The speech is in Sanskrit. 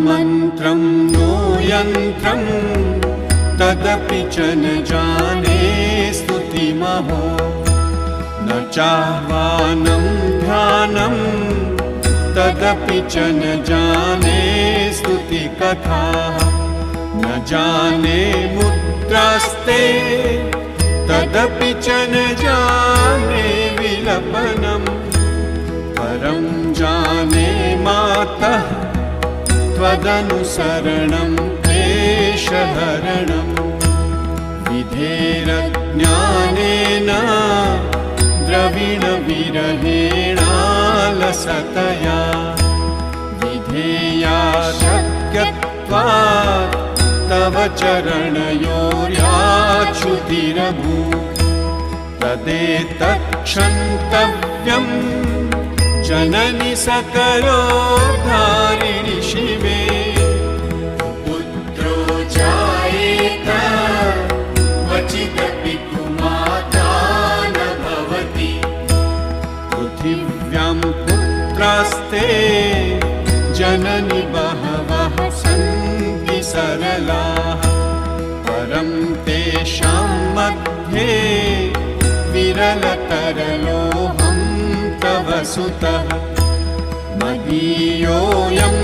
मन्त्रं नो यन्त्रं तदपि च न जाने स्तुतिमहो न चाह्वानं ध्यानं तदपि च न जाने स्तुतिकथाः न जाने मुद्रास्ते तदपि च न जाने विलपनम् परं जाने मातः त्वदनुसरणं क्लेशहरणं विधेरज्ञानेन द्रविणविरहेणालसतया विधेया शक्यत्वात् तव चरणयोर्याच्युतिरभूत् तदेतत्क्षन्तव्यं जननि सकलोद्धारिणि शिवे पुत्रो जायेत क्वचिदपि कुमाता न भवति पृथिव्यां पुत्रास्ते जननि बहवः सन्ति सरलाः परं तेषां मध्ये विरलतरलोऽहं तव सुतः मदीयोऽयं